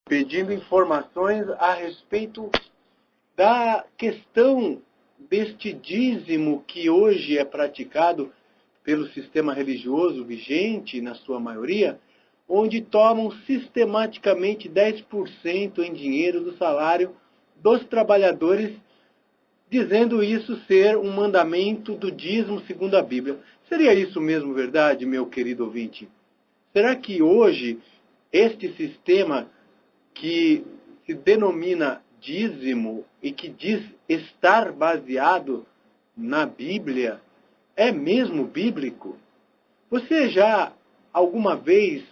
pedindo informações a respeito da questão deste dízimo que hoje é praticado pelo sistema religioso vigente, na sua maioria, onde tomam sistematicamente 10% em dinheiro do salário dos trabalhadores, dizendo isso ser um mandamento do dízimo segundo a Bíblia. Seria isso mesmo verdade, meu querido ouvinte? Será que hoje este sistema que se denomina dízimo e que diz estar baseado na Bíblia é mesmo bíblico? Você já alguma vez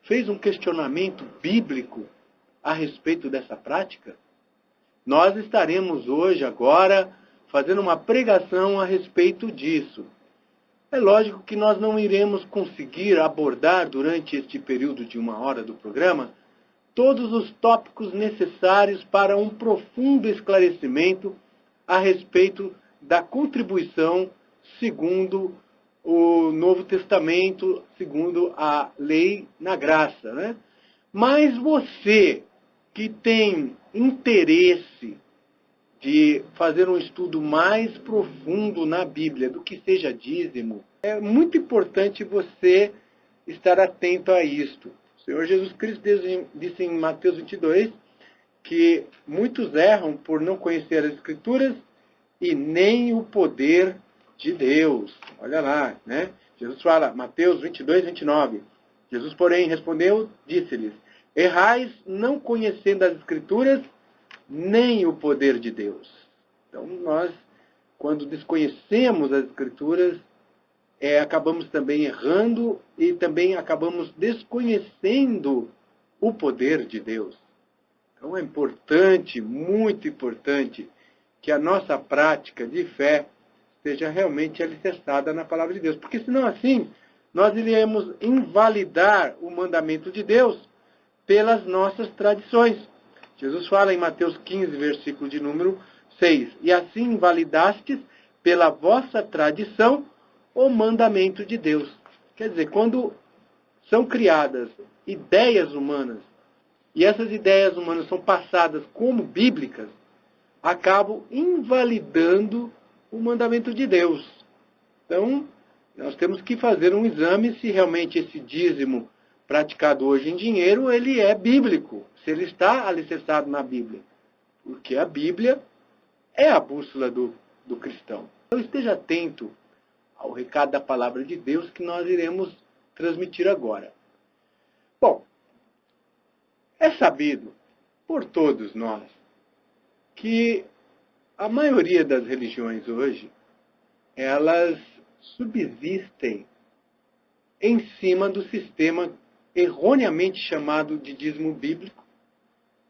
fez um questionamento bíblico a respeito dessa prática? Nós estaremos hoje, agora, fazendo uma pregação a respeito disso. É lógico que nós não iremos conseguir abordar durante este período de 1 hora do programa todos os tópicos necessários para um profundo esclarecimento a respeito da contribuição segundo o Novo Testamento, segundo a lei na graça, né? Mas você que tem interesse de fazer um estudo mais profundo na Bíblia do que seja dízimo, é muito importante você estar atento a isto. O Senhor Jesus Cristo disse em Mateus 22 que muitos erram por não conhecer as Escrituras e nem o poder de Deus. Olha lá, né? Jesus fala, Mateus 22, 29. Jesus, porém, respondeu, disse-lhes, errais não conhecendo as Escrituras, nem o poder de Deus. Então, nós, quando desconhecemos as Escrituras, acabamos também errando e também acabamos desconhecendo o poder de Deus. Então, é importante, muito importante, que a nossa prática de fé seja realmente alicerçada na palavra de Deus. Porque senão assim, nós iremos invalidar o mandamento de Deus pelas nossas tradições. Jesus fala em Mateus 15, versículo de número 6. E assim invalidastes pela vossa tradição o mandamento de Deus. Quer dizer, quando são criadas ideias humanas, e essas ideias humanas são passadas como bíblicas, acabam invalidando o mandamento de Deus. Então, nós temos que fazer um exame se realmente esse dízimo praticado hoje em dinheiro, ele é bíblico, se ele está alicerçado na Bíblia. Porque a Bíblia é a bússola do cristão. Então, esteja atento ao recado da palavra de Deus que nós iremos transmitir agora. Bom, é sabido por todos nós que a maioria das religiões hoje, elas subsistem em cima do sistema erroneamente chamado de dízimo bíblico.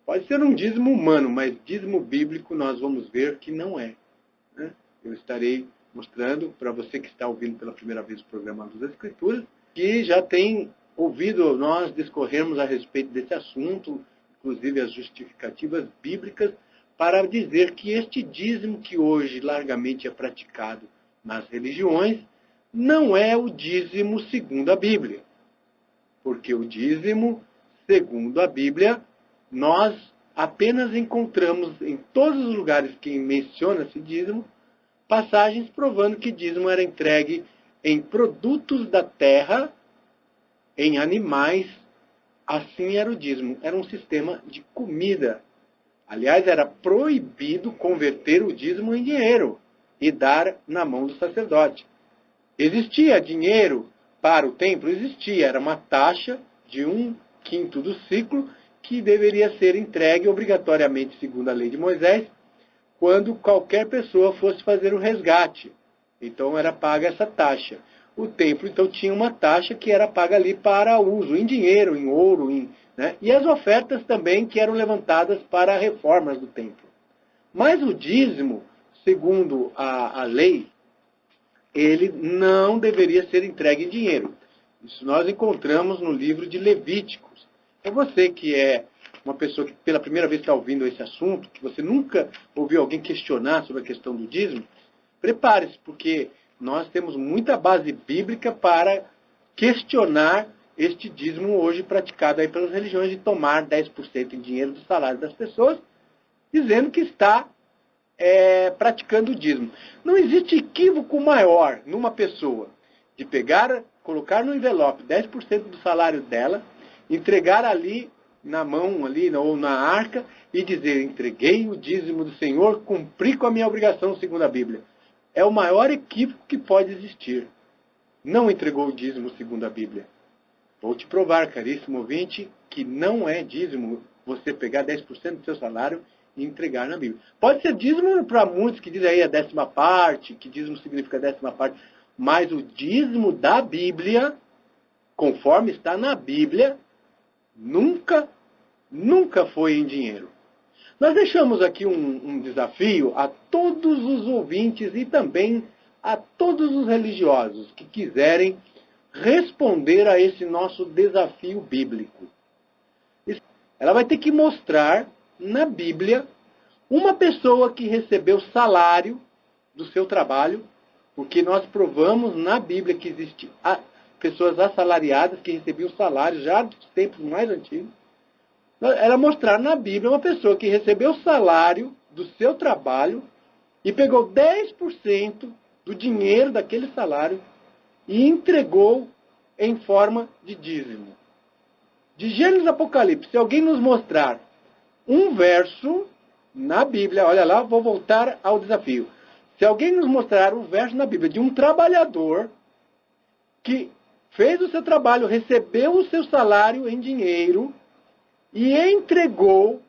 Pode ser um dízimo humano, mas dízimo bíblico nós vamos ver que não é, né? Eu estarei mostrando para você que está ouvindo pela primeira vez o programa Luz das Escrituras, que já tem ouvido nós discorrermos a respeito desse assunto, inclusive as justificativas bíblicas, para dizer que este dízimo que hoje largamente é praticado nas religiões não é o dízimo segundo a Bíblia. Porque o dízimo segundo a Bíblia, nós apenas encontramos em todos os lugares que menciona-se dízimo, passagens provando que dízimo era entregue em produtos da terra, em animais. Assim era o dízimo. Era um sistema de comida. Aliás, era proibido converter o dízimo em dinheiro e dar na mão do sacerdote. Existia dinheiro para o templo? Existia. Era uma taxa de 1/5 do ciclo que deveria ser entregue obrigatoriamente, segundo a lei de Moisés, quando qualquer pessoa fosse fazer o resgate. Então era paga essa taxa. O templo, então, tinha uma taxa que era paga ali para uso, em dinheiro, em ouro, né? E as ofertas também que eram levantadas para reformas do templo. Mas o dízimo, segundo a lei, ele não deveria ser entregue em dinheiro. Isso nós encontramos no livro de Levíticos. É você que é uma pessoa que pela primeira vez está ouvindo esse assunto, que você nunca ouviu alguém questionar sobre a questão do dízimo, prepare-se, porque nós temos muita base bíblica para questionar este dízimo hoje praticado aí pelas religiões de tomar 10% em dinheiro do salário das pessoas, dizendo que está praticando o dízimo. Não existe equívoco maior numa pessoa de pegar, colocar no envelope 10% do salário dela, entregar ali na mão, ali, ou na arca, e dizer, entreguei o dízimo do Senhor, cumpri com a minha obrigação segundo a Bíblia. É o maior equívoco que pode existir. Não entregou o dízimo segundo a Bíblia. Vou te provar, caríssimo ouvinte, que não é dízimo você pegar 10% do seu salário e entregar na Bíblia. Pode ser dízimo para muitos que dizem aí a 10ª parte, que dízimo significa 10ª parte, mas o dízimo da Bíblia, conforme está na Bíblia, nunca foi em dinheiro. Nós deixamos aqui um desafio a todos os ouvintes e também a todos os religiosos que quiserem responder a esse nosso desafio bíblico. Ela vai ter que mostrar na Bíblia uma pessoa que recebeu salário do seu trabalho, porque nós provamos na Bíblia que existem pessoas assalariadas que recebiam salário já dos tempos mais antigos. Ela mostrar na Bíblia uma pessoa que recebeu salário do seu trabalho e pegou 10% do dinheiro daquele salário e entregou em forma de dízimo. De Gênesis a Apocalipse, se alguém nos mostrar um verso na Bíblia, olha lá, vou voltar ao desafio. Se alguém nos mostrar um verso na Bíblia de um trabalhador que fez o seu trabalho, recebeu o seu salário em dinheiro e entregou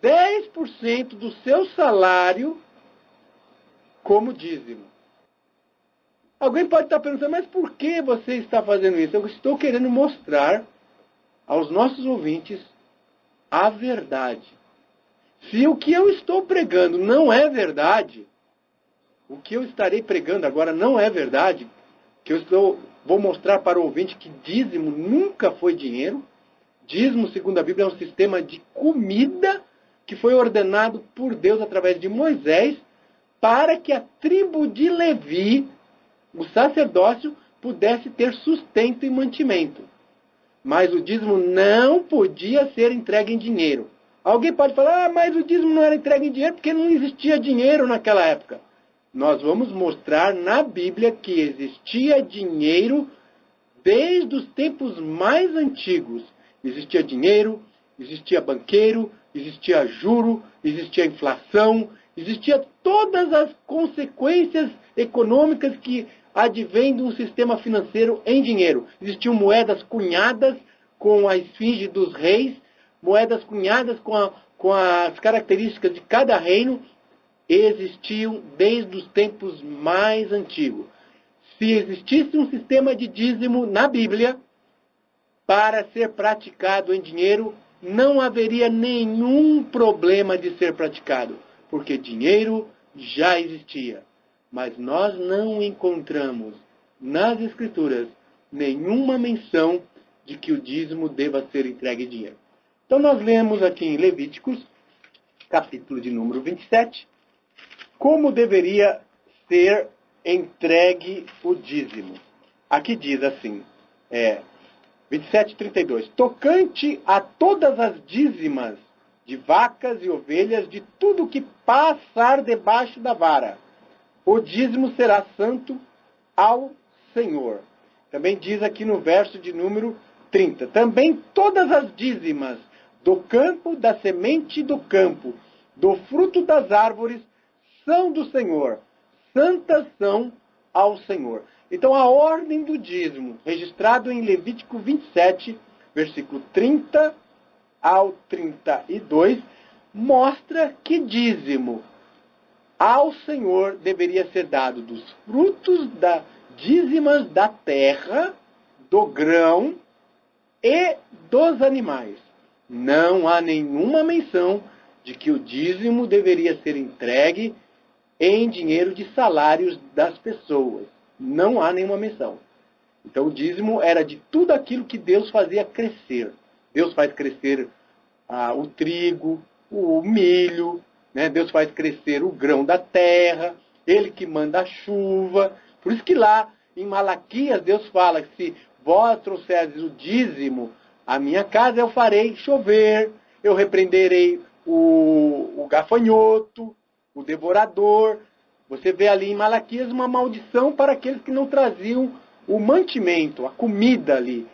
10% do seu salário como dízimo. Alguém pode estar perguntando, mas por que você está fazendo isso? Eu estou querendo mostrar aos nossos ouvintes a verdade. Se o que eu estou pregando não é verdade, o que eu estarei pregando agora não é verdade, que vou mostrar para o ouvinte que dízimo nunca foi dinheiro. Dízimo, segundo a Bíblia, é um sistema de comida que foi ordenado por Deus através de Moisés para que a tribo de Levi, o sacerdócio, pudesse ter sustento e mantimento. Mas o dízimo não podia ser entregue em dinheiro. Alguém pode falar, mas o dízimo não era entregue em dinheiro porque não existia dinheiro naquela época. Nós vamos mostrar na Bíblia que existia dinheiro desde os tempos mais antigos. Existia dinheiro, existia banqueiro, existia juro, existia inflação, existia todas as consequências econômicas que advêm de um sistema financeiro em dinheiro. Existiam moedas cunhadas com a esfinge dos reis, moedas cunhadas com as características de cada reino, existiam desde os tempos mais antigos. Se existisse um sistema de dízimo na Bíblia, para ser praticado em dinheiro, não haveria nenhum problema de ser praticado, porque dinheiro já existia. Mas nós não encontramos nas Escrituras nenhuma menção de que o dízimo deva ser entregue em dinheiro. Então nós lemos aqui em Levíticos, capítulo de número 27, como deveria ser entregue o dízimo. Aqui diz assim, 27:32. Tocante a todas as dízimas de vacas e ovelhas, de tudo que passar debaixo da vara, o dízimo será santo ao Senhor. Também diz aqui no verso de número 30. Também todas as dízimas do campo, da semente do campo, do fruto das árvores, são do Senhor. Santas são ao Senhor. Então, a ordem do dízimo, registrado em Levítico 27, versículo 30 ao 32, mostra que dízimo ao Senhor deveria ser dado dos frutos dízimas da terra, do grão e dos animais. Não há nenhuma menção de que o dízimo deveria ser entregue em dinheiro de salários das pessoas. Não há nenhuma menção. Então o dízimo era de tudo aquilo que Deus fazia crescer. Deus faz crescer o trigo, o milho, né? Deus faz crescer o grão da terra, Ele que manda a chuva. Por isso que lá em Malaquias Deus fala que se vós trouxerdes o dízimo à minha casa, eu farei chover, eu repreenderei o gafanhoto, o devorador. Você vê ali em Malaquias uma maldição para aqueles que não traziam o mantimento, a comida ali,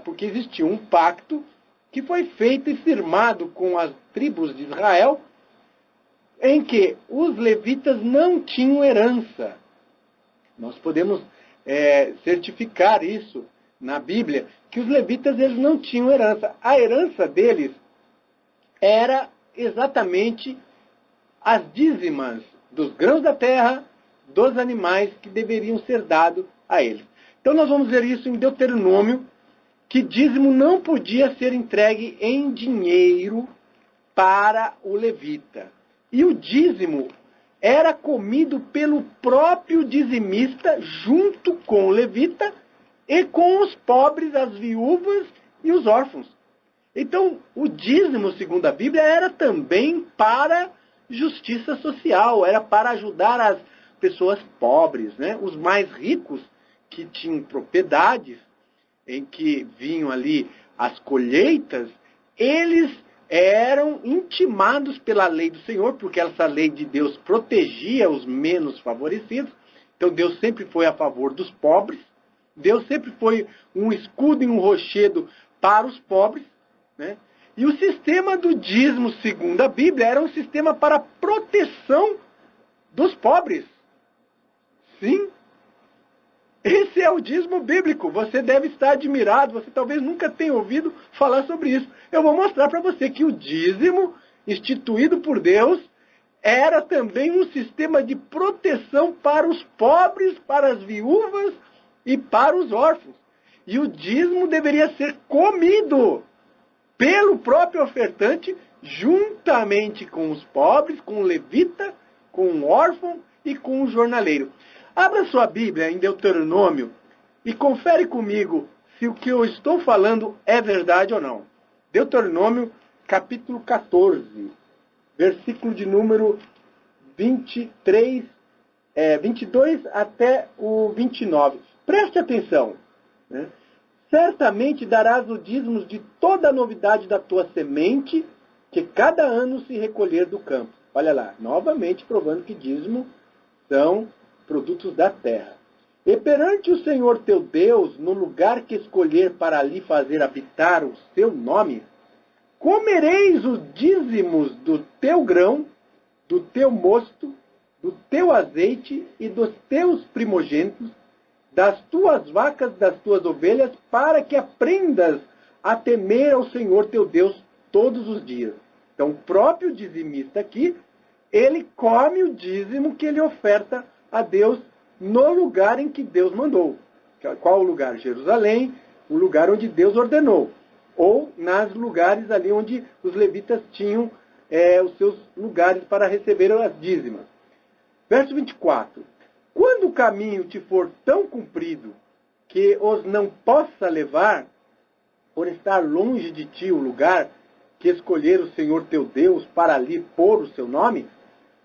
porque existia um pacto que foi feito e firmado com as tribos de Israel, em que os levitas não tinham herança. Nós podemos certificar isso na Bíblia, que os levitas eles não tinham herança. A herança deles era exatamente as dízimas dos grãos da terra, dos animais que deveriam ser dados a eles. Então nós vamos ver isso em Deuteronômio, que dízimo não podia ser entregue em dinheiro para o levita. E o dízimo era comido pelo próprio dizimista junto com o levita e com os pobres, as viúvas e os órfãos. Então, o dízimo, segundo a Bíblia, era também para justiça social, era para ajudar as pessoas pobres, né? Os mais ricos que tinham propriedades em que vinham ali as colheitas, eles eram intimados pela lei do Senhor, porque essa lei de Deus protegia os menos favorecidos. Então Deus sempre foi a favor dos pobres. Deus sempre foi um escudo e um rochedo para os pobres, né? E o sistema do dízimo, segundo a Bíblia, era um sistema para proteção dos pobres. Sim. Esse é o dízimo bíblico. Você deve estar admirado, você talvez nunca tenha ouvido falar sobre isso. Eu vou mostrar para você que o dízimo, instituído por Deus, era também um sistema de proteção para os pobres, para as viúvas e para os órfãos. E o dízimo deveria ser comido pelo próprio ofertante, juntamente com os pobres, com o levita, com o órfão e com o jornaleiro. Abra sua Bíblia em Deuteronômio e confere comigo se o que eu estou falando é verdade ou não. Deuteronômio, capítulo 14, versículo de número 22 até o 29. Preste atenção, né? Certamente darás o dízimo de toda a novidade da tua semente, que cada ano se recolher do campo. Olha lá, novamente provando que dízimo são produtos da terra. E perante o Senhor teu Deus, no lugar que escolher para ali fazer habitar o seu nome, comereis os dízimos do teu grão, do teu mosto, do teu azeite e dos teus primogênitos, das tuas vacas, das tuas ovelhas, para que aprendas a temer ao Senhor teu Deus todos os dias. Então, o próprio dizimista aqui, ele come o dízimo que ele oferta a Deus no lugar em que Deus mandou. Qual o lugar? Jerusalém, o lugar onde Deus ordenou. Ou nos lugares ali onde os levitas tinham os seus lugares para receber as dízimas. Verso 24. Quando o caminho te for tão comprido que os não possa levar, por estar longe de ti o lugar que escolher o Senhor teu Deus para ali pôr o seu nome,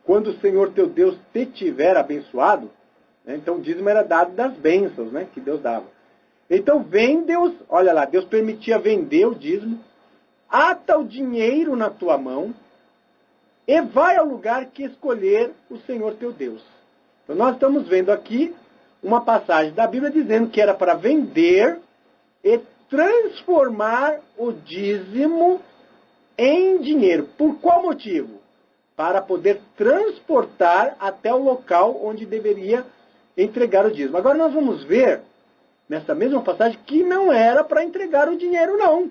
quando o Senhor teu Deus te tiver abençoado, né? Então o dízimo era dado das bênçãos, né, que Deus dava. Então vende-os, olha lá, Deus permitia vender o dízimo, ata o dinheiro na tua mão e vai ao lugar que escolher o Senhor teu Deus. Então nós estamos vendo aqui uma passagem da Bíblia dizendo que era para vender e transformar o dízimo em dinheiro. Por qual motivo? Para poder transportar até o local onde deveria entregar o dízimo. Agora nós vamos ver, nessa mesma passagem, que não era para entregar o dinheiro, não.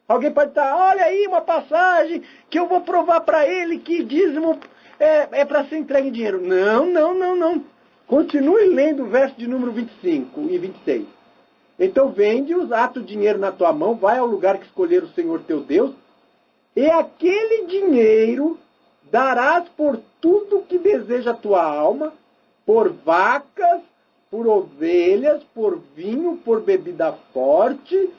Alguém pode estar, olha aí uma passagem que eu vou provar para ele que dízimo é para ser entregue em dinheiro. Não. Continue lendo o verso de número 25 e 26. Então vende-os, ata o dinheiro na tua mão, vai ao lugar que escolher o Senhor teu Deus, e aquele dinheiro darás por tudo que deseja a tua alma, por vacas, por ovelhas, por vinho, por bebida forte,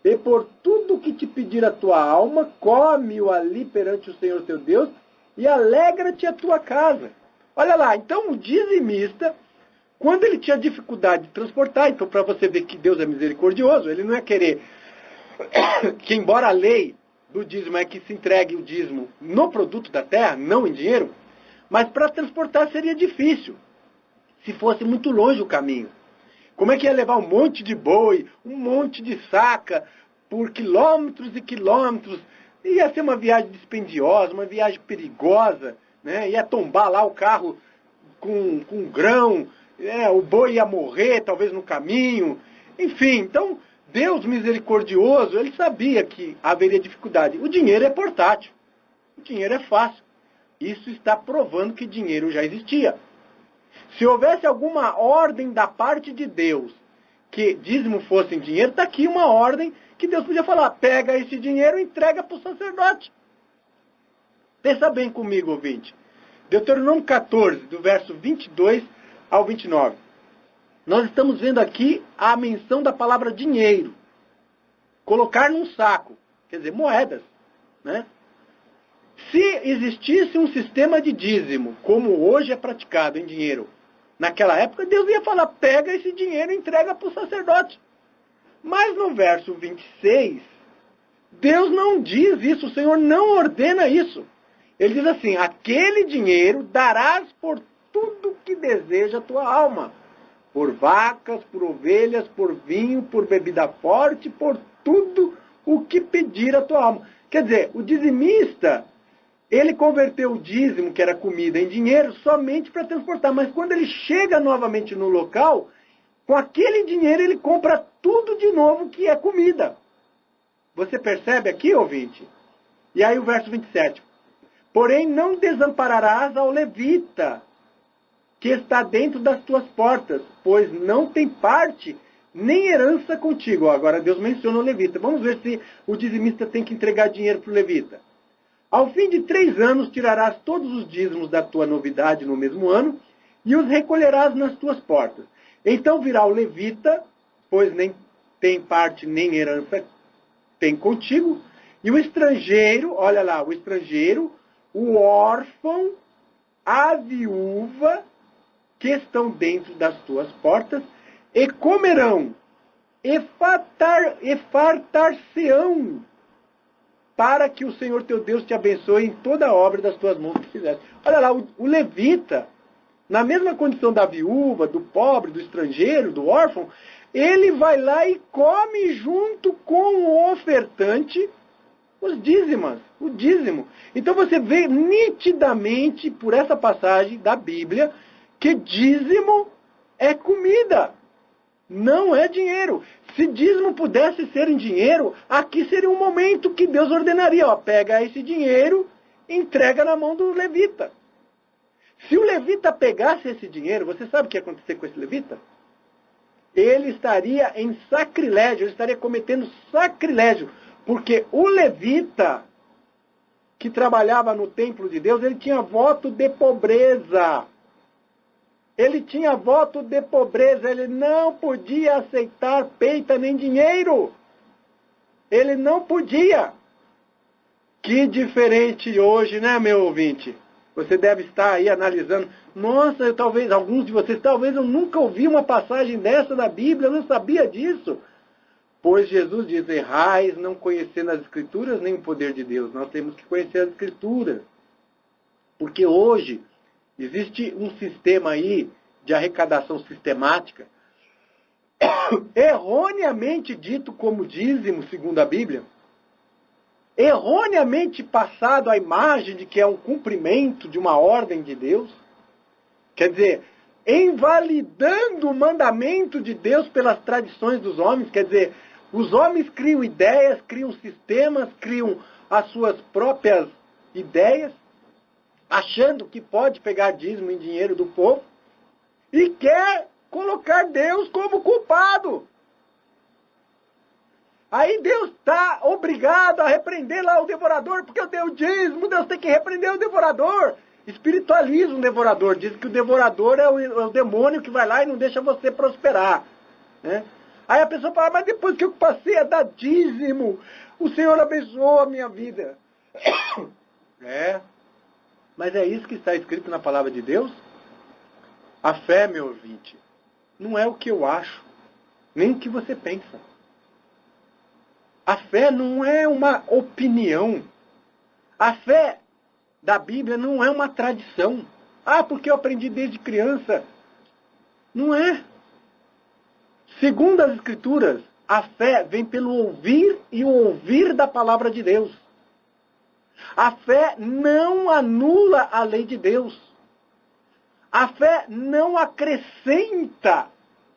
e por tudo que te pedir a tua alma, come-o ali perante o Senhor teu Deus, e alegra-te a tua casa. Olha lá, então o dizimista Quando ele tinha dificuldade de transportar, então para você ver que Deus é misericordioso, ele não ia querer que, embora a lei do dízimo é que se entregue o dízimo no produto da terra, não em dinheiro, mas para transportar seria difícil, se fosse muito longe o caminho. Como é que ia levar um monte de boi, um monte de saca, por quilômetros e quilômetros? Ia ser uma viagem dispendiosa, uma viagem perigosa, né? Ia tombar lá o carro com grão, o boi ia morrer, talvez no caminho. Enfim, então, Deus misericordioso, ele sabia que haveria dificuldade. O dinheiro é portátil, o dinheiro é fácil. Isso está provando que dinheiro já existia. Se houvesse alguma ordem da parte de Deus que dízimo fosse em dinheiro, está aqui uma ordem que Deus podia falar: pega esse dinheiro e entrega para o sacerdote. Pensa bem comigo, ouvinte. Deuteronômio 14, do verso 22 ao 29. Nós estamos vendo aqui a menção da palavra dinheiro. Colocar num saco, quer dizer, moedas, né? Se existisse um sistema de dízimo, como hoje é praticado em dinheiro, naquela época, Deus ia falar: pega esse dinheiro e entrega para o sacerdote. Mas no verso 26, Deus não diz isso, o Senhor não ordena isso. Ele diz assim: aquele dinheiro darás por tudo que deseja a tua alma. Por vacas, por ovelhas, por vinho, por bebida forte, por tudo o que pedir a tua alma. Quer dizer, o dizimista, ele converteu o dízimo, que era comida, em dinheiro somente para transportar. Mas quando ele chega novamente no local, com aquele dinheiro ele compra tudo de novo que é comida. Você percebe aqui, ouvinte? E aí o verso 27. Porém, não desampararás ao levita, que está dentro das tuas portas, pois não tem parte nem herança contigo. Agora Deus menciona o levita. Vamos ver se o dizimista tem que entregar dinheiro para o levita. Ao fim de 3 anos tirarás todos os dízimos da tua novidade no mesmo ano, e os recolherás nas tuas portas. Então virá o levita, pois nem tem parte nem herança tem contigo, e o estrangeiro, olha lá, o estrangeiro, o órfão, a viúva, que estão dentro das tuas portas, e comerão, e fartar-se-ão, para que o Senhor teu Deus te abençoe em toda a obra das tuas mãos que fizeste. Olha lá, o levita, na mesma condição da viúva, do pobre, do estrangeiro, do órfão, ele vai lá e come junto com o ofertante os dízimos, o dízimo. Então você vê nitidamente por essa passagem da Bíblia que dízimo é comida, não é dinheiro. Se dízimo pudesse ser em dinheiro, aqui seria um momento que Deus ordenaria: pega esse dinheiro e entrega na mão do levita. Se o levita pegasse esse dinheiro, você sabe o que ia acontecer com esse levita? Ele estaria em sacrilégio, ele estaria cometendo sacrilégio, porque o levita que trabalhava no templo de Deus, ele tinha voto de pobreza. Ele tinha voto de pobreza, ele não podia aceitar peita nem dinheiro. Ele não podia. Que diferente hoje, né, meu ouvinte? Você deve estar aí analisando. Nossa, talvez, alguns de vocês, talvez eu nunca ouvi uma passagem dessa da Bíblia, eu não sabia disso. Pois Jesus diz: errais não conhecendo as Escrituras nem o poder de Deus. Nós temos que conhecer as Escrituras. Porque hoje existe um sistema aí de arrecadação sistemática, erroneamente dito como dízimo, segundo a Bíblia, erroneamente passado a imagem de que é um cumprimento de uma ordem de Deus, quer dizer, invalidando o mandamento de Deus pelas tradições dos homens, quer dizer, os homens criam ideias, criam sistemas, criam as suas próprias ideias, achando que pode pegar dízimo em dinheiro do povo, e quer colocar Deus como culpado. Aí Deus está obrigado a repreender lá o devorador, porque eu dei o dízimo, Deus tem que repreender o devorador. Espiritualiza o devorador, diz que o devorador é o demônio que vai lá e não deixa você prosperar, né? Aí a pessoa fala: mas depois que eu passei a dar dízimo, o Senhor abençoou a minha vida. Mas é isso que está escrito na palavra de Deus? A fé, meu ouvinte, não é o que eu acho, nem o que você pensa. A fé não é uma opinião. A fé da Bíblia não é uma tradição. Ah, porque eu aprendi desde criança. Não é. Segundo as Escrituras, a fé vem pelo ouvir e o ouvir da palavra de Deus. A fé não anula a lei de Deus. A fé não acrescenta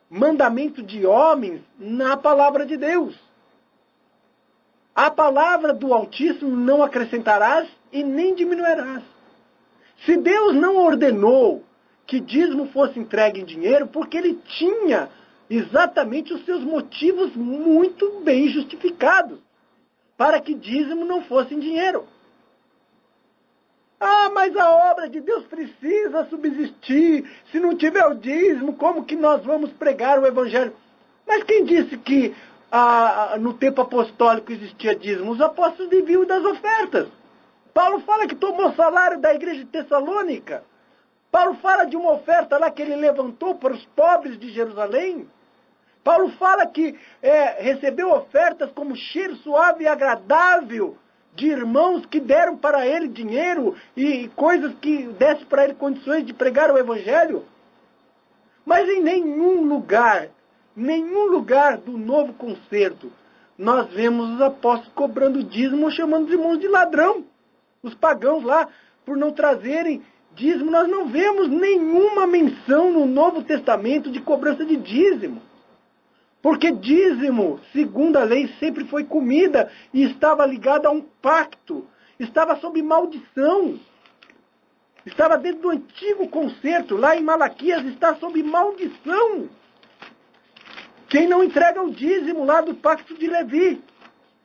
mandamento de homens na palavra de Deus. A palavra do Altíssimo não acrescentarás e nem diminuirás. Se Deus não ordenou que dízimo fosse entregue em dinheiro, porque ele tinha exatamente os seus motivos muito bem justificados para que dízimo não fosse em dinheiro. Ah, mas a obra de Deus precisa subsistir. Se não tiver o dízimo, como que nós vamos pregar o Evangelho? Mas quem disse que no tempo apostólico existia dízimo? Os apóstolos viviam das ofertas. Paulo fala que tomou o salário da igreja de Tessalônica. Paulo fala de uma oferta lá que ele levantou para os pobres de Jerusalém. Paulo fala que recebeu ofertas como cheiro suave e agradável de irmãos que deram para ele dinheiro e coisas que dessem para ele condições de pregar o Evangelho. Mas em nenhum lugar do Novo Concerto, nós vemos os apóstolos cobrando dízimo ou chamando os irmãos de ladrão. Os pagãos lá, por não trazerem dízimo, nós não vemos nenhuma menção no Novo Testamento de cobrança de dízimo. Porque dízimo, segundo a lei, sempre foi comida e estava ligado a um pacto. Estava sob maldição. Estava dentro do antigo concerto. Lá em Malaquias está sob maldição. Quem não entrega o dízimo lá do pacto de Levi.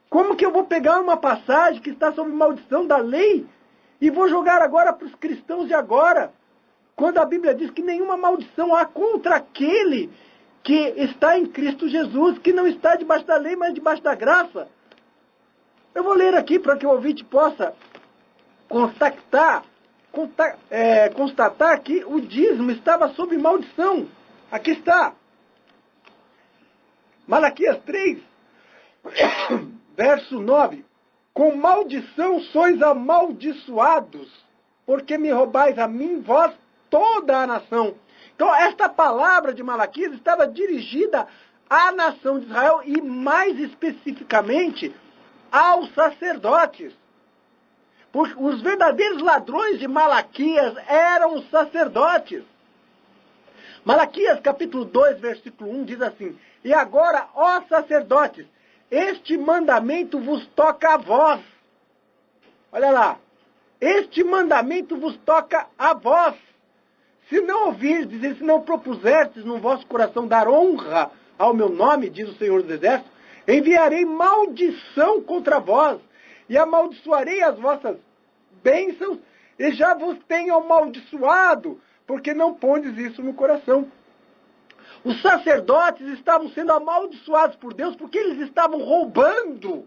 Como que eu vou pegar uma passagem que está sob maldição da lei e vou jogar agora para os cristãos de agora? Quando a Bíblia diz que nenhuma maldição há contra aquele que está em Cristo Jesus, que não está debaixo da lei, mas debaixo da graça. Eu vou ler aqui para que o ouvinte possa constatar que o dízimo estava sob maldição. Aqui está. Malaquias 3, verso 9. Com maldição sois amaldiçoados, porque me roubais a mim, vós, toda a nação. Então, esta palavra de Malaquias estava dirigida à nação de Israel e, mais especificamente, aos sacerdotes. Porque os verdadeiros ladrões de Malaquias eram os sacerdotes. Malaquias, capítulo 2, versículo 1, diz assim: E agora, ó sacerdotes, este mandamento vos toca a vós. Olha lá. Este mandamento vos toca a vós. Se não ouvirdes e se não propuserdes no vosso coração dar honra ao meu nome, diz o Senhor dos Exércitos, enviarei maldição contra vós, e amaldiçoarei as vossas bênçãos, e já vos tenho amaldiçoado, porque não pondes isso no coração. Os sacerdotes estavam sendo amaldiçoados por Deus, porque eles estavam roubando.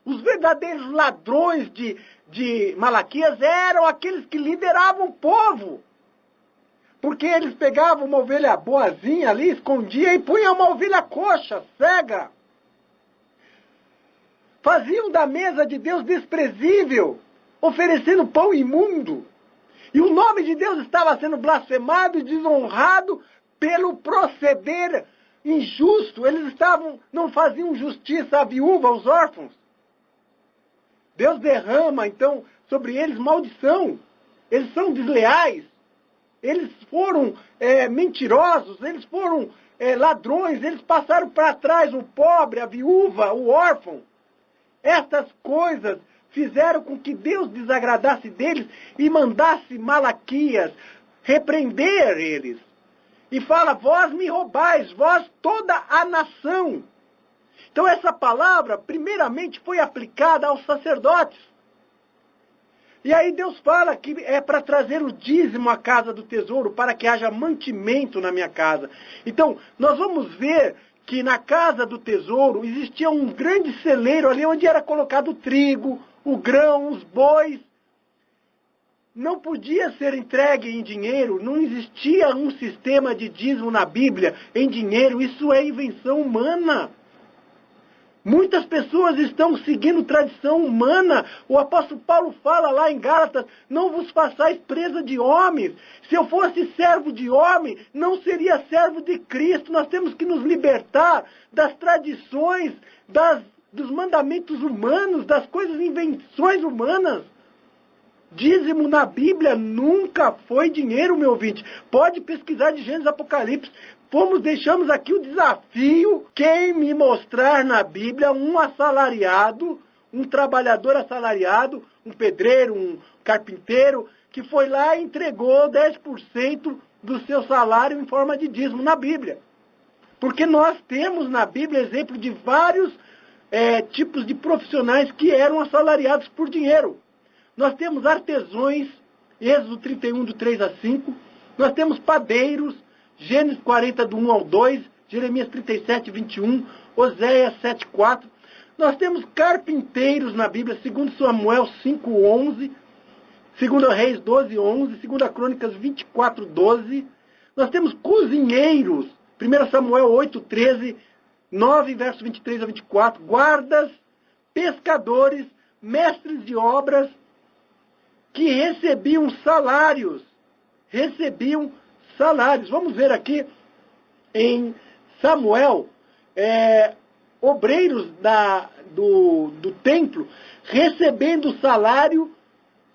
Os verdadeiros ladrões de Malaquias eram aqueles que lideravam o povo. Porque eles pegavam uma ovelha boazinha ali, escondiam e punham uma ovelha coxa, cega. Faziam da mesa de Deus desprezível, oferecendo pão imundo. E o nome de Deus estava sendo blasfemado e desonrado pelo proceder injusto. Eles não faziam justiça à viúva, aos órfãos. Deus derrama, então, sobre eles maldição. Eles são desleais. Eles foram mentirosos, eles foram ladrões, eles passaram para trás o pobre, a viúva, o órfão. Estas coisas fizeram com que Deus desagradasse deles e mandasse Malaquias repreender eles. E fala, vós me roubais, vós toda a nação. Então essa palavra, primeiramente, foi aplicada aos sacerdotes. E aí Deus fala que é para trazer o dízimo à casa do tesouro, para que haja mantimento na minha casa. Então, nós vamos ver que na casa do tesouro existia um grande celeiro ali onde era colocado o trigo, o grão, os bois. não podia ser entregue em dinheiro, não existia um sistema de dízimo na Bíblia em dinheiro, isso é invenção humana. Muitas pessoas estão seguindo tradição humana. O apóstolo Paulo fala lá em Gálatas, não vos façais presa de homens. Se eu fosse servo de homem, não seria servo de Cristo. Nós temos que nos libertar das tradições, dos mandamentos humanos, das coisas, invenções humanas. Dízimo na Bíblia nunca foi dinheiro, meu ouvinte. Pode pesquisar de Gênesis e Apocalipse. Deixamos aqui o desafio, quem me mostrar na Bíblia um assalariado, um trabalhador assalariado, um pedreiro, um carpinteiro, que foi lá e entregou 10% do seu salário em forma de dízimo na Bíblia. Porque nós temos na Bíblia exemplo de vários tipos de profissionais que eram assalariados por dinheiro. Nós temos artesãos, Êxodo 31, do 3 a 5. Nós temos padeiros, Gênesis 40, do 1 ao 2, Jeremias 37, 21, Oséias 7, 4. Nós temos carpinteiros na Bíblia, 2 Samuel 5, 11, 2 Reis 12, 11, 2 Crônicas 24, 12. Nós temos cozinheiros, 1 Samuel 8, 13, 9, verso 23 a 24. Guardas, pescadores, mestres de obras, que recebiam salários. Vamos ver aqui em Samuel, obreiros do templo recebendo salário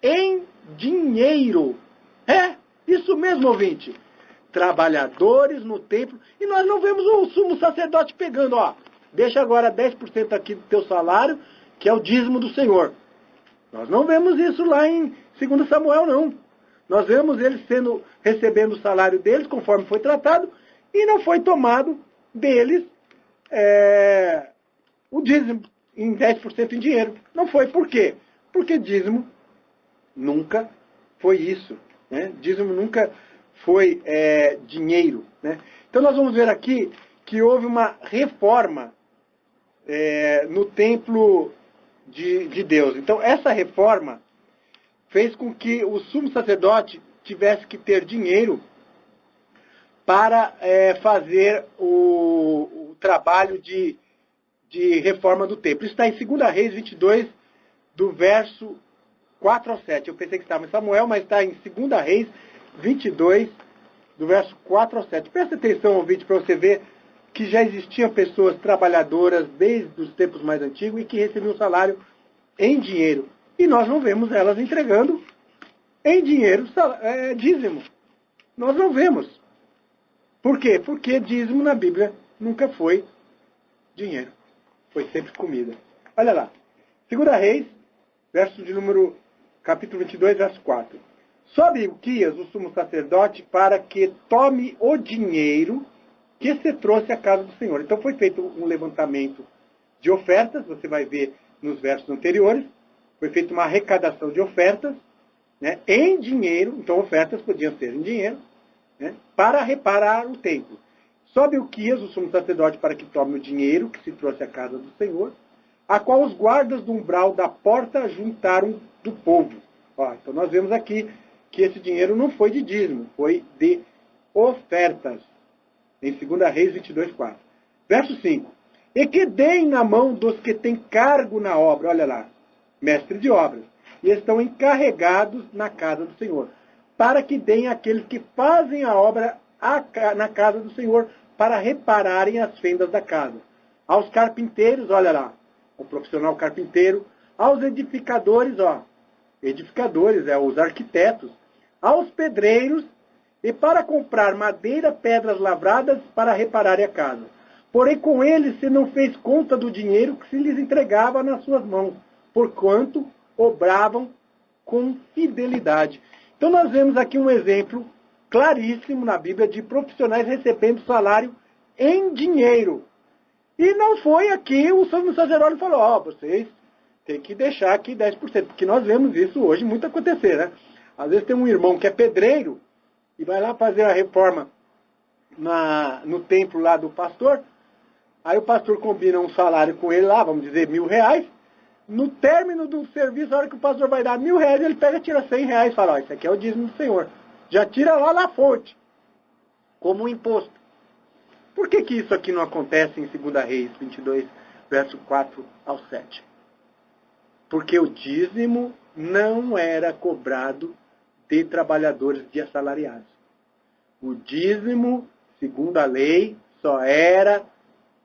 em dinheiro. Isso mesmo, ouvinte. Trabalhadores no templo. E nós não vemos o sumo sacerdote pegando, deixa agora 10% aqui do teu salário, que é o dízimo do Senhor. Nós não vemos isso lá em 2 Samuel, não. Nós vemos eles recebendo o salário deles, conforme foi tratado, e não foi tomado deles o dízimo em 10% em dinheiro. Não foi. Por quê? Porque dízimo nunca foi isso. Né? Dízimo nunca foi dinheiro. Né? Então nós vamos ver aqui que houve uma reforma no templo de Deus. Então essa reforma fez com que o sumo sacerdote tivesse que ter dinheiro para fazer o trabalho de reforma do templo. Isso está em 2 Reis 22, do verso 4 ao 7. Eu pensei que estava em Samuel, mas está em 2 Reis 22, do verso 4 ao 7. Presta atenção, ouvinte, para você ver que já existiam pessoas trabalhadoras desde os tempos mais antigos e que recebiam salário em dinheiro. E nós não vemos elas entregando em dinheiro dízimo. Nós não vemos. Por quê? Porque dízimo na Bíblia nunca foi dinheiro. Foi sempre comida. Olha lá. 2 Reis, capítulo 22, verso 4. Sobe Hilquias, o sumo sacerdote, para que tome o dinheiro que se trouxe à casa do Senhor. Então foi feito um levantamento de ofertas, você vai ver nos versos anteriores. Foi feita uma arrecadação de ofertas, né, em dinheiro, então ofertas podiam ser em dinheiro, né, para reparar o templo. Sobe Hilquias, o sumo sacerdote, para que tome o dinheiro que se trouxe à casa do Senhor, a qual os guardas do umbral da porta juntaram do povo. Então nós vemos aqui que esse dinheiro não foi de dízimo, foi de ofertas. Em 2 Reis 22, 4. Verso 5. E que deem na mão dos que têm cargo na obra, olha lá, mestre de obras, e estão encarregados na casa do Senhor, para que deem àqueles que fazem a obra na casa do Senhor, para repararem as fendas da casa. Aos carpinteiros, olha lá, o profissional carpinteiro, aos edificadores, edificadores, os arquitetos, aos pedreiros, e para comprar madeira, pedras lavradas, para repararem a casa. Porém, com eles se não fez conta do dinheiro que se lhes entregava nas suas mãos, porquanto obravam com fidelidade. Então nós vemos aqui um exemplo claríssimo na Bíblia de profissionais recebendo salário em dinheiro. E não foi aqui o sumo sacerdote falou, vocês têm que deixar aqui 10%, porque nós vemos isso hoje muito acontecer, né? Às vezes tem um irmão que é pedreiro e vai lá fazer a reforma no templo lá do pastor, aí o pastor combina um salário com ele lá, vamos dizer R$1.000, no término do serviço, a hora que o pastor vai dar R$1.000, ele pega e tira R$100 e fala, ó, isso aqui é o dízimo do Senhor. Já tira lá na fonte, como um imposto. Por que que isso aqui não acontece em 2 Reis 22, verso 4 ao 7? Porque o dízimo não era cobrado de trabalhadores de assalariados. O dízimo, segundo a lei, só era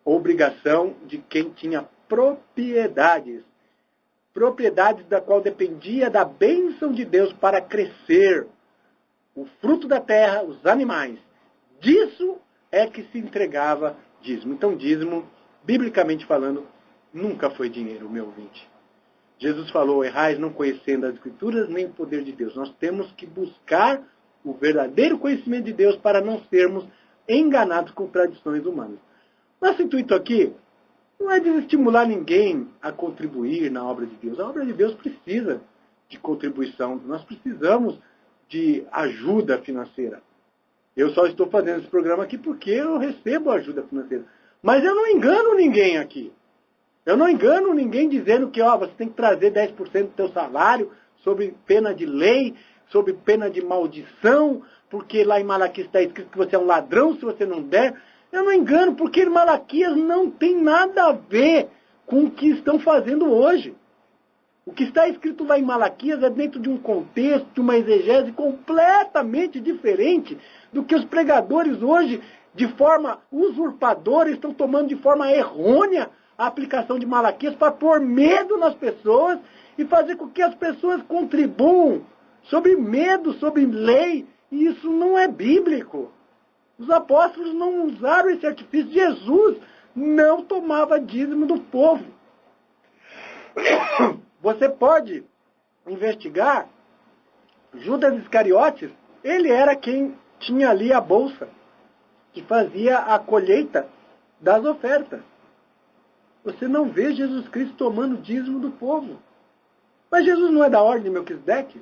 obrigação de quem tinha propriedades. Propriedades da qual dependia da bênção de Deus para crescer o fruto da terra, os animais. Disso é que se entregava dízimo. Então, dízimo, biblicamente falando, nunca foi dinheiro, meu ouvinte. Jesus falou, errais não conhecendo as Escrituras nem o poder de Deus. Nós temos que buscar o verdadeiro conhecimento de Deus para não sermos enganados com tradições humanas. Nosso intuito aqui não é desestimular ninguém a contribuir na obra de Deus. A obra de Deus precisa de contribuição. Nós precisamos de ajuda financeira. Eu só estou fazendo esse programa aqui porque eu recebo ajuda financeira. Mas eu não engano ninguém aqui. Eu não engano ninguém dizendo que você tem que trazer 10% do teu salário sob pena de lei, sob pena de maldição, porque lá em Malaquias está escrito que você é um ladrão se você não der. Eu não engano, porque Malaquias não tem nada a ver com o que estão fazendo hoje. O que está escrito lá em Malaquias é dentro de um contexto, de uma exegese completamente diferente do que os pregadores hoje, de forma usurpadora, estão tomando de forma errônea a aplicação de Malaquias para pôr medo nas pessoas e fazer com que as pessoas contribuam sobre medo, sobre lei. E isso não é bíblico. Os apóstolos não usaram esse artifício. Jesus não tomava dízimo do povo. Você pode investigar Judas Iscariotes. Ele era quem tinha ali a bolsa, que fazia a colheita das ofertas. Você não vê Jesus Cristo tomando dízimo do povo. Mas Jesus não é da ordem de Melquisedeque?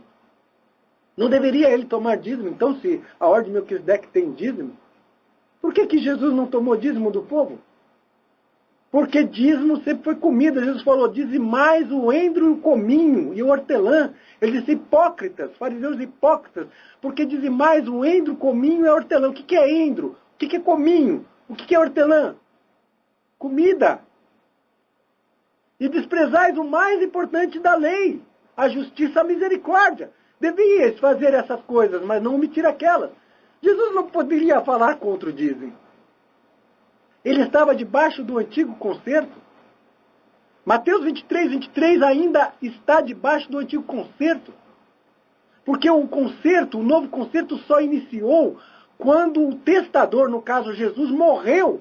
Não deveria ele tomar dízimo? Então, se a ordem de Melquisedeque tem dízimo, por que que Jesus não tomou dízimo do povo? Porque dízimo sempre foi comida. Jesus falou, dizimais o endro e o cominho e o hortelã. Ele disse hipócritas, fariseus hipócritas, porque dizimais o endro, o cominho e o hortelã. O que é endro? O que é cominho? O que é hortelã? Comida. E desprezais o mais importante da lei, a justiça e a misericórdia. Devíeis fazer essas coisas, mas não omitir aquelas. Jesus não poderia falar contra o dízimo. Ele estava debaixo do antigo concerto. Mateus 23, 23 ainda está debaixo do antigo concerto. Porque o concerto, o novo concerto só iniciou quando o testador, no caso Jesus, morreu.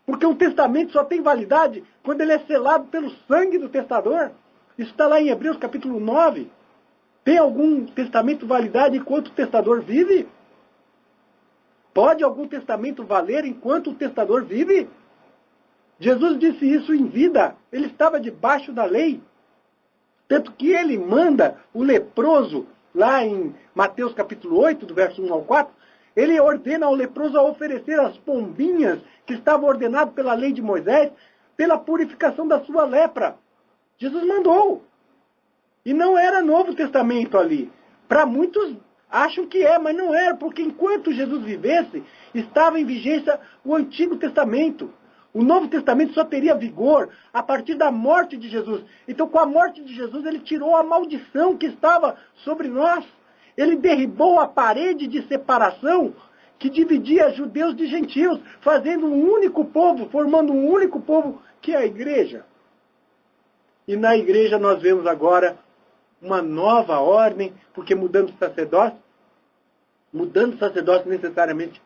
Porque um testamento só tem validade quando ele é selado pelo sangue do testador. Isso está lá em Hebreus capítulo 9. Tem algum testamento validade enquanto o testador vive? Pode algum testamento valer enquanto o testador vive? Jesus disse isso em vida. Ele estava debaixo da lei. Tanto que ele manda o leproso, lá em Mateus capítulo 8, do verso 1 ao 4, ele ordena ao leproso a oferecer as pombinhas que estavam ordenadas pela lei de Moisés, pela purificação da sua lepra. Jesus mandou. E não era Novo Testamento ali. Para muitos acham que é, mas não era, porque enquanto Jesus vivesse, estava em vigência o Antigo Testamento. O Novo Testamento só teria vigor a partir da morte de Jesus. Então, com a morte de Jesus, ele tirou a maldição que estava sobre nós. Ele derribou a parede de separação que dividia judeus de gentios, fazendo um único povo, formando um único povo, que é a igreja. E na igreja nós vemos agora uma nova ordem, porque mudando o sacerdócio necessariamente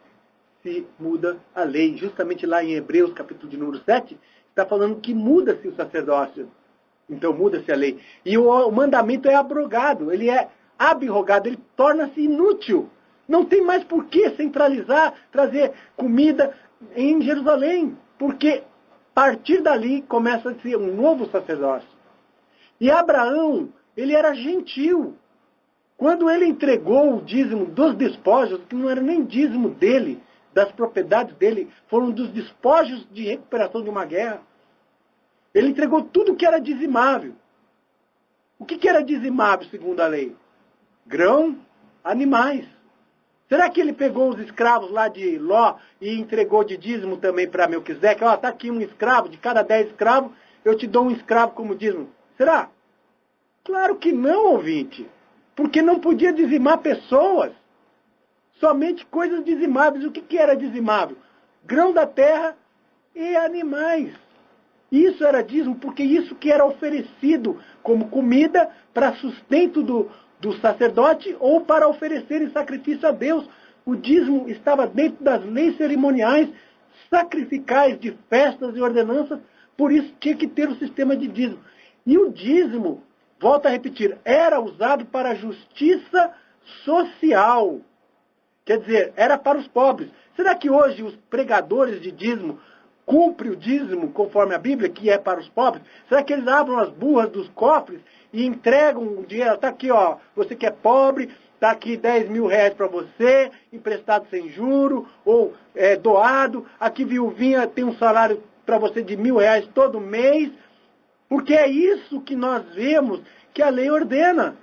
se muda a lei. Justamente lá em Hebreus, capítulo de número 7, está falando que muda-se o sacerdócio. Então muda-se a lei. E o mandamento é abrogado, ele é abrogado, ele torna-se inútil. Não tem mais por que centralizar, trazer comida em Jerusalém, porque a partir dali começa a ser um novo sacerdócio. E Abraão, ele era gentil. Quando ele entregou o dízimo dos despojos, que não era nem dízimo dele, das propriedades dele, foram dos despojos de recuperação de uma guerra. Ele entregou tudo que era dizimável. O que era dizimável segundo a lei? Grão, animais. Será que ele pegou os escravos lá de Ló e entregou de dízimo também para Melquisedeque? Ó, tá aqui um escravo, de cada 10 escravos, eu te dou um escravo como dízimo. Será? Claro que não, ouvinte. Porque não podia dizimar pessoas. Somente coisas dizimáveis. O que era dizimável? Grão da terra e animais. Isso era dízimo, porque isso que era oferecido como comida para sustento do sacerdote ou para oferecer em sacrifício a Deus. O dízimo estava dentro das leis cerimoniais, sacrificais de festas e ordenanças, por isso tinha que ter o sistema de dízimo. E o dízimo, volto a repetir, era usado para a justiça social. Quer dizer, era para os pobres. Será que hoje os pregadores de dízimo cumprem o dízimo conforme a Bíblia, que é para os pobres? Será que eles abrem as burras dos cofres e entregam o dinheiro? Está aqui, ó, você que é pobre, está aqui 10 mil reais para você, emprestado sem juro, ou doado. Aqui, viuvinha, tem um salário para você de R$1.000 todo mês. Porque é isso que nós vemos que a lei ordena.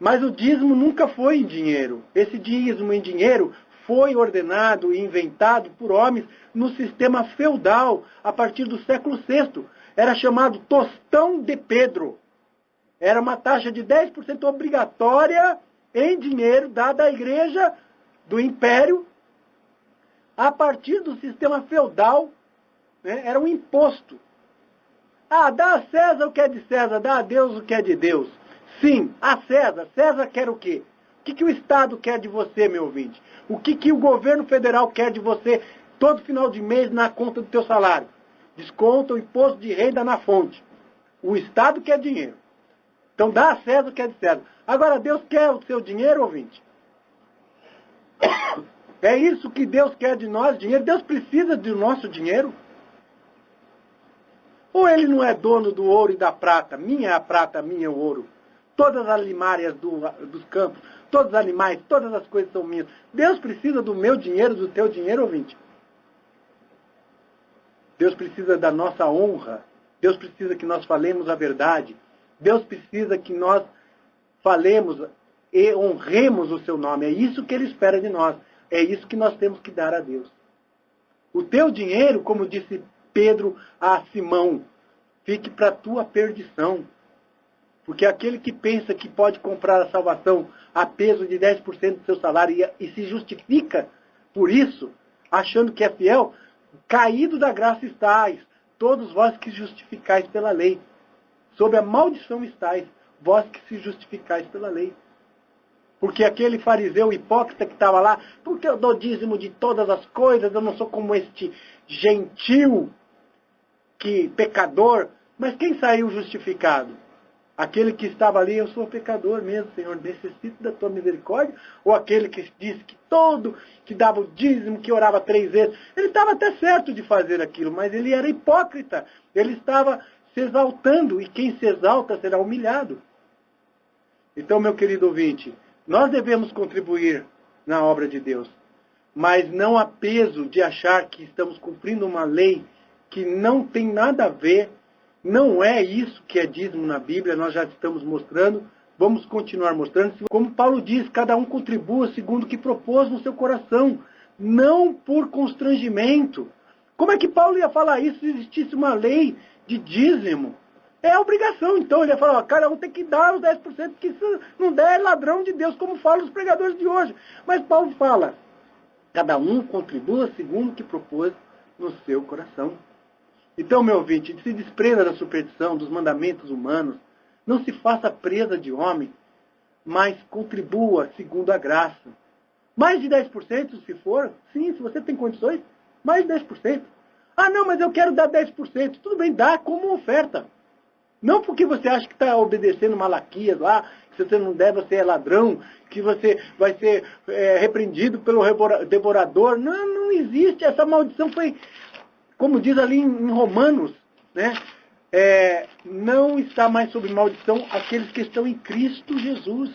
Mas o dízimo nunca foi em dinheiro. Esse dízimo em dinheiro foi ordenado e inventado por homens no sistema feudal, a partir do século VI. Era chamado tostão de Pedro. Era uma taxa de 10% obrigatória em dinheiro dada à igreja do império, a partir do sistema feudal, né? Era um imposto. Ah, dá a César o que é de César, dá a Deus o que é de Deus. Sim, a César. César quer o quê? O que o Estado quer de você, meu ouvinte? O que o governo federal quer de você todo final de mês na conta do teu salário? Desconta o imposto de renda na fonte. O Estado quer dinheiro. Então dá a César o que é de César. Agora, Deus quer o seu dinheiro, ouvinte? É isso que Deus quer de nós, dinheiro. Deus precisa do nosso dinheiro? Ou ele não é dono do ouro e da prata? Minha é a prata, minha é o ouro. Todas as limárias dos campos, todos os animais, todas as coisas são minhas. Deus precisa do meu dinheiro, do teu dinheiro, ouvinte? Deus precisa da nossa honra. Deus precisa que nós falemos a verdade. Deus precisa que nós falemos e honremos o seu nome. É isso que ele espera de nós. É isso que nós temos que dar a Deus. O teu dinheiro, como disse Pedro a Simão, fique para a tua perdição. Porque aquele que pensa que pode comprar a salvação a peso de 10% do seu salário e se justifica por isso, achando que é fiel, caído da graça estáis, todos vós que justificais pela lei. Sob a maldição estáis, vós que se justificais pela lei. Porque aquele fariseu hipócrita que estava lá, porque eu dou dízimo de todas as coisas, eu não sou como este gentil, que pecador. Mas quem saiu justificado? Aquele que estava ali, eu sou pecador mesmo, Senhor, necessito da tua misericórdia? Ou aquele que disse que dava o dízimo, que orava 3 vezes? Ele estava até certo de fazer aquilo, mas ele era hipócrita. Ele estava se exaltando, e quem se exalta será humilhado. Então, meu querido ouvinte, nós devemos contribuir na obra de Deus, mas não há peso de achar que estamos cumprindo uma lei que não tem nada a ver. Não é isso que é dízimo na Bíblia, nós já estamos mostrando, vamos continuar mostrando. Como Paulo diz, cada um contribua segundo o que propôs no seu coração, não por constrangimento. Como é que Paulo ia falar isso se existisse uma lei de dízimo? É a obrigação, então. Ele ia falar, ó, cada um tem que dar os 10%, porque se não der é ladrão de Deus, como falam os pregadores de hoje. Mas Paulo fala, cada um contribua segundo o que propôs no seu coração. Então, meu ouvinte, se desprenda da superstição, dos mandamentos humanos, não se faça presa de homem, mas contribua segundo a graça. Mais de 10% se for, sim, se você tem condições, mais de 10%. Ah, não, mas eu quero dar 10%. Tudo bem, dá como oferta. Não porque você acha que está obedecendo Malaquias lá, que se você não der, você é ladrão, que você vai ser repreendido pelo devorador. Não, não existe. Essa maldição foi, como diz ali em Romanos, né? Não está mais sob maldição aqueles que estão em Cristo Jesus,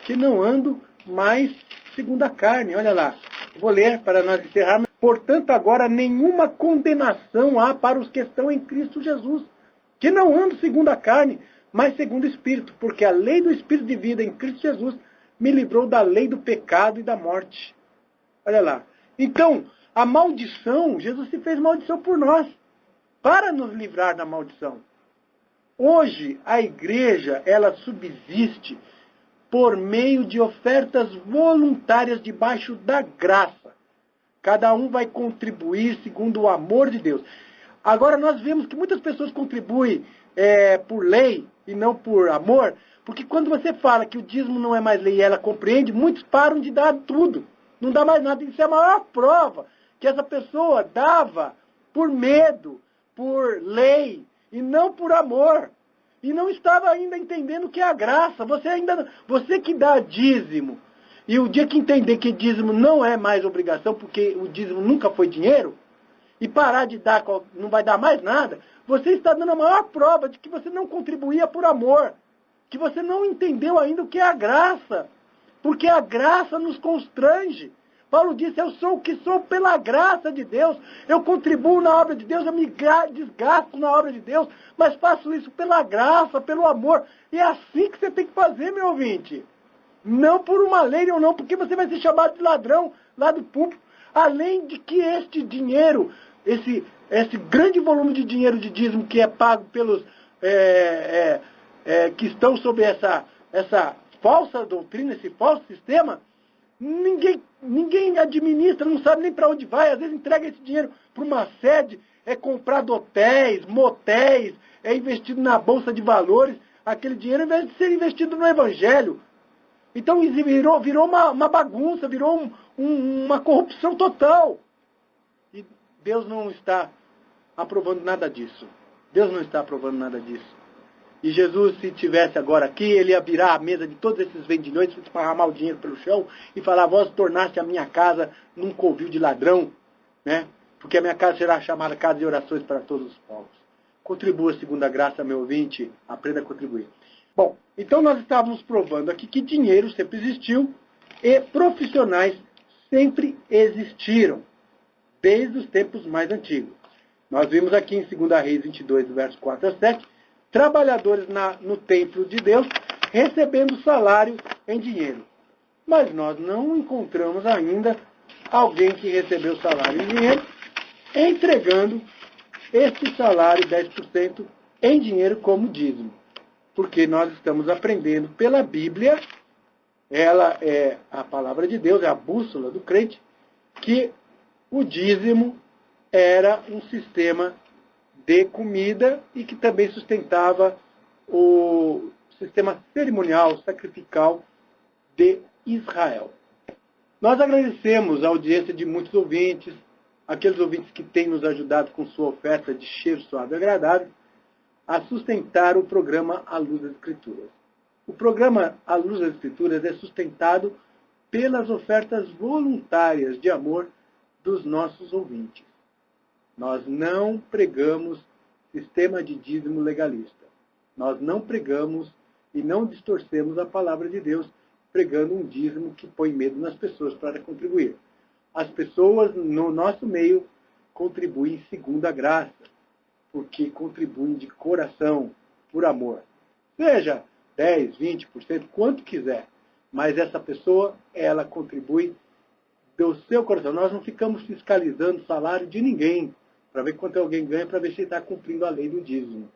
que não andam mais segundo a carne. Olha lá, vou ler para nós encerrarmos. Portanto, agora nenhuma condenação há para os que estão em Cristo Jesus, que não andam segundo a carne, mas segundo o Espírito, porque a lei do Espírito de vida em Cristo Jesus me livrou da lei do pecado e da morte. Olha lá. Então, a maldição, Jesus se fez maldição por nós, para nos livrar da maldição. Hoje, a igreja, ela subsiste por meio de ofertas voluntárias debaixo da graça. Cada um vai contribuir segundo o amor de Deus. Agora, nós vemos que muitas pessoas contribuem por lei e não por amor, porque quando você fala que o dízimo não é mais lei e ela compreende, muitos param de dar tudo. Não dá mais nada. Isso é a maior prova que essa pessoa dava por medo, por lei, e não por amor. E não estava ainda entendendo o que é a graça. Você que dá dízimo, e o dia que entender que dízimo não é mais obrigação, porque o dízimo nunca foi dinheiro, e parar de dar, não vai dar mais nada, você está dando a maior prova de que você não contribuía por amor, que você não entendeu ainda o que é a graça, porque a graça nos constrange. Paulo disse, eu sou o que sou pela graça de Deus, eu contribuo na obra de Deus, eu me desgasto na obra de Deus, mas faço isso pela graça, pelo amor. E é assim que você tem que fazer, meu ouvinte. Não por uma lei ou não, porque você vai ser chamado de ladrão lá do púlpito. Além de que este dinheiro, esse grande volume de dinheiro de dízimo que é pago pelos que estão sob essa falsa doutrina, esse falso sistema, ninguém administra, não sabe nem para onde vai. Às vezes entrega esse dinheiro para uma sede, é comprado hotéis, motéis, é investido na bolsa de valores, aquele dinheiro, ao invés de ser investido no evangelho. Então virou uma bagunça, virou uma corrupção total. E Deus não está aprovando nada disso. Deus não está aprovando nada disso. E Jesus, se tivesse agora aqui, ele ia virar a mesa de todos esses vendilhões, esparramar o dinheiro pelo chão e falar, vós tornaste a minha casa num covil de ladrão, né? Porque a minha casa será chamada casa de orações para todos os povos. Contribua segundo a graça, meu ouvinte, aprenda a contribuir. Bom, então nós estávamos provando aqui que dinheiro sempre existiu e profissionais sempre existiram, desde os tempos mais antigos. Nós vimos aqui em 2 Reis 22, versos 4 a 7, trabalhadores no templo de Deus recebendo salário em dinheiro. Mas nós não encontramos ainda alguém que recebeu salário em dinheiro entregando este salário 10% em dinheiro como dízimo. Porque nós estamos aprendendo pela Bíblia, ela é a palavra de Deus, é a bússola do crente, que o dízimo era um sistema de comida e que também sustentava o sistema cerimonial, sacrificial de Israel. Nós agradecemos a audiência de muitos ouvintes, aqueles ouvintes que têm nos ajudado com sua oferta de cheiro suave e agradável, a sustentar o programa À Luz das Escrituras. O programa À Luz das Escrituras é sustentado pelas ofertas voluntárias de amor dos nossos ouvintes. Nós não pregamos sistema de dízimo legalista. Nós não pregamos e não distorcemos a palavra de Deus pregando um dízimo que põe medo nas pessoas para contribuir. As pessoas no nosso meio contribuem segundo a graça, porque contribuem de coração, por amor. Seja 10, 20%, quanto quiser. Mas essa pessoa, ela contribui do seu coração. Nós não ficamos fiscalizando o salário de ninguém, para ver quanto alguém ganha, para ver se ele está cumprindo a lei do dízimo.